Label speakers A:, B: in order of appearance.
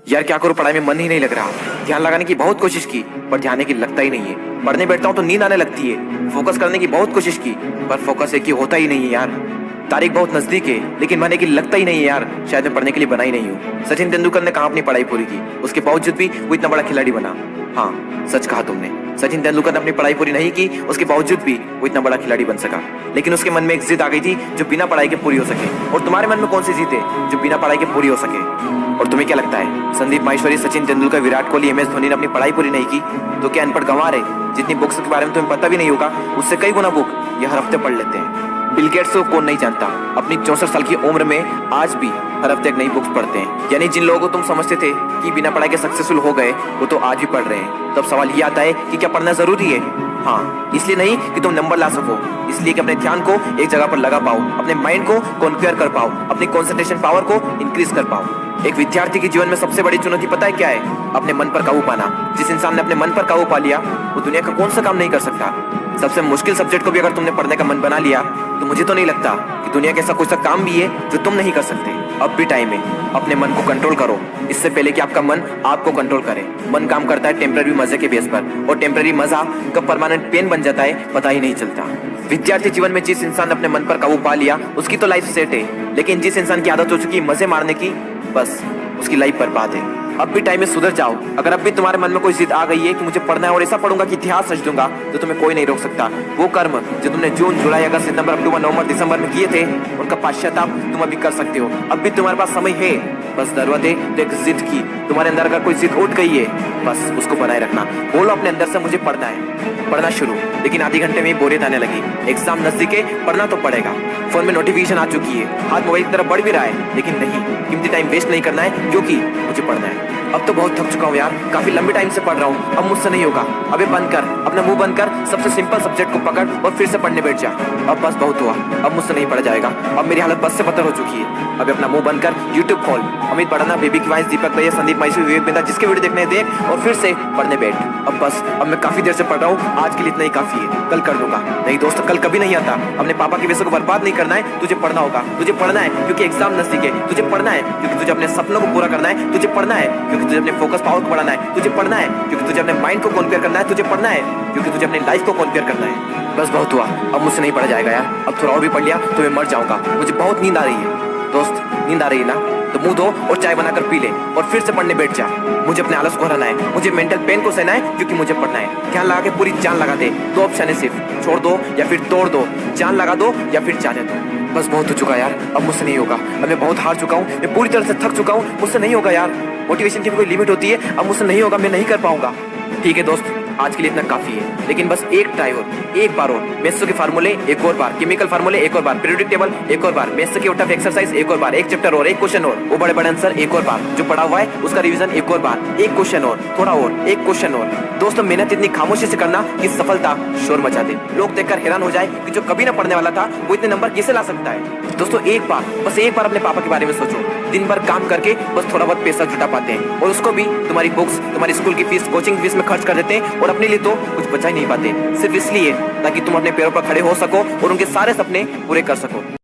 A: यार क्या करूं, पढ़ाई में मन ही नहीं लग रहा। ध्यान लगाने की बहुत कोशिश की पर ध्यान की लगता ही नहीं है। पढ़ने बैठता हूं तो नींद आने लगती है। फोकस करने की बहुत कोशिश की पर फोकस एक ही होता ही नहीं है यार। तारीख बहुत नजदीक है लेकिन मन की लगता ही नहीं है यार। शायद मैं पढ़ने के लिए बना ही नहीं हूँ। सचिन तेंदुलकर ने कहा अपनी पढ़ाई पूरी की, उसके बावजूद भी वो इतना बड़ा खिलाड़ी बना। हाँ, सच कहा तुमने। सचिन तेंदुलकर ने अपनी पढ़ाई पूरी नहीं की, उसके बावजूद भी वो इतना बड़ा खिलाड़ी बन सका। लेकिन उसके मन में एक जिद आ गई थी जो बिना पढ़ाई के पूरी हो सके। और तुम्हारे मन में कौन सी जिद है जो बिना पढ़ाई के पूरी हो सके? और तुम्हें क्या लगता है, संदीप माहेश्वरी, सचिन तेंदुलकर, विराट कोहली, MS धोनी ने अपनी पढ़ाई पूरी नहीं की तो क्या अनपढ़ गंवार है? जितनी बुक्स के बारे में तुम्हें पता भी नहीं होगा उससे कई गुना बुक ये हर हफ्ते पढ़ लेते हैं। बिल गेट्स को कौन नहीं जानता, अपनी 64 साल की उम्र में आज भी हर हफ्ते एक नई बुक्स पढ़ते हैं। यानी जिन लोगों को तुम समझते थे कि बिना पढ़ाई के सक्सेसफुल हो गए वो तो आज भी पढ़ रहे हैं। तब सवाल ये आता है कि क्या पढ़ना जरूरी है? हाँ, इसलिए नहीं कि तुम नंबर ला सको, इसलिए कि अपने ध्यान को एक जगह पर लगा पाओ, अपने माइंड को कॉन्क्वेयर कर पाओ, अपनी कंसंट्रेशन पावर को इंक्रीज कर पाओ। एक विद्यार्थी के जीवन में सबसे बड़ी चुनौती पता है क्या है? अपने मन पर काबू पाना। जिस इंसान ने अपने मन पर काबू पा लिया वो दुनिया का कौन सा काम नहीं कर सकता। सबसे मुश्किल सब्जेक्ट को भी अगर तुमने पढ़ने का मन बना लिया तो मुझे तो नहीं लगता कि दुनिया के ऐसा कोई सा काम भी है जो तुम नहीं कर सकते। अब भी टाइम है, अपने मन को कंट्रोल करो इससे पहले कि आपका मन आपको कंट्रोल करे। मन काम करता है टेम्पररी मजे के बेस पर और टेम्पररी मजा कब परमानेंट पेन बन जाता है पता ही नहीं चलता। विद्यार्थी जीवन में जिस इंसान ने अपने मन पर काबू पा लिया उसकी तो लाइफ सेट है, लेकिन जिस इंसान की आदत हो चुकी है मजे मारने की, बस उसकी लाइफ बर्बाद है। अब भी टाइम में सुधर जाओ। अगर अब भी तुम्हारे मन में कोई जिद आ गई है कि मुझे पढ़ना है और ऐसा पढ़ूंगा कि इतिहास रच दूंगा तो तुम्हें कोई नहीं रोक सकता। वो कर्म जो तुमने जून, जुलाई, अगस्त, सितंबर, अक्टूबर, नवंबर, दिसंबर में किए थे उनका पश्चाताप तुम अभी कर सकते हो। अब भी तुम्हारे पास समय है, बस जरूरत है तो एक जिद की। तुम्हारे अंदर अगर कोई जिद उठ गई है बस उसको बनाए रखना। बोलो अपने अंदर से मुझे पढ़ना है। पढ़ना शुरू, लेकिन आधे घंटे में बोरियत आने लगी। एग्जाम नजदीक है, पढ़ना तो पड़ेगा। फोन में नोटिफिकेशन आ चुकी है, हाथ मोबाइल की तरफ बढ़ भी रहा है, लेकिन नहीं, कीमती टाइम वेस्ट नहीं करना है क्योंकि मुझे पढ़ना है। अब तो बहुत थक चुका हूँ यार, काफी लंबे टाइम से पढ़ रहा हूँ, अब मुझसे नहीं होगा। अबे बंद कर, अपना मुंह बंद कर, सबसे सिंपल सब्जेक्ट को पकड़ और फिर से पढ़ने बैठ जा। अब बस बहुत हुआ, अब मुझसे नहीं पढ़ा जाएगा। अब मेरी हालत बस से बदतर हो चुकी है। अब अपना मुंह बंद कर, यूट्यूब खोल, अमित पढ़ना, बेबी की वॉइस, दीपक भैया, संदीप माहेश्वरी, विवेक बिंदा, जिसके वीडियो देखने देख और फिर से पढ़ने बैठ। अब बस, अब मैं काफी देर से पढ़ रहा हूँ, आज के लिए इतना ही काफी है, कल कर लूंगा। नहीं दोस्त, कल कभी नहीं आता। अपने पापा के पैसे को बर्बाद नहीं करना है, तुझे पढ़ना होगा। तुझे पढ़ना है क्योंकि एग्जाम नजदीक है, तुझे पढ़ना है क्योंकि तुझे अपने सपनों को पूरा करना है, तुझे पढ़ना है क्योंकि तुझे अपने फोकस पावर को बढ़ाना है, तुझे पढ़ना है क्योंकि तुझे अपने माइंड को कॉन्क्वेयर करना है, तुझे पढ़ना है क्योंकि तुझे अपनी लाइफ को कॉन्क्वेयर करना है। बस बहुत हुआ, अब मुझसे नहीं पढ़ा जाएगा यार। अब थोड़ा और भी पढ़ लिया तो मैं मर जाऊंगा। मुझे बहुत नींद आ रही है। दोस्त, नींद आ रही है ना तो मुंह धो और चाय बनाकर पी ले और फिर से पढ़ने बैठ जा। मुझे अपने आलस को हराना है, मुझे मेंटल पेन को सहना है क्योंकि मुझे पढ़ना है। ध्यान लगा के पूरी जान लगा दे। दो ऑप्शन है सिर्फ, छोड़ दो या फिर तोड़ दो, जान लगा दो या फिर जाने दो। बस बहुत हो चुका यार, अब मुझसे नहीं होगा। अब मैं बहुत हार चुका हूँ, मैं पूरी तरह से थक चुका हूँ, मुझसे नहीं होगा यार। मोटिवेशन की भी कोई लिमिट होती है, अब मुझसे नहीं होगा, मैं नहीं कर पाऊंगा। ठीक है दोस्त, आज के लिए इतना काफी है, लेकिन बस एक ट्राई और, एक बार और। मैथ्स के फार्मूले एक और बार, केमिकल फार्मूले एक और बार, पीरियोडिक टेबल एक और बार, मैथ्स के उठा एक्सरसाइज एक और बार, एक चैप्टर और, एक क्वेश्चन और, वो बड़े बड़े आंसर एक और बार, जो पढ़ा हुआ है उसका रिवीजन एक और बार, एक क्वेश्चन और, थोड़ा और, एक क्वेश्चन और। दोस्तों, मेहनत इतनी खामोशी से करना कि सफलता शोर मचा दे, लोग देखकर हैरान हो जाए कि जो कभी ना पढ़ने वाला था वो इतने नंबर कैसे ला सकता है। दोस्तों, एक बार, बस एक बार अपने पापा के बारे में सोचो। दिन भर काम करके बस थोड़ा बहुत पैसा जुटा पाते हैं और उसको भी तुम्हारी बुक्स, तुम्हारी स्कूल की फीस, कोचिंग फीस में खर्च कर देते हैं और अपने लिए तो कुछ बचा ही नहीं पाते, सिर्फ इसलिए ताकि तुम अपने पैरों पर खड़े हो सको और उनके सारे सपने पूरे कर सको।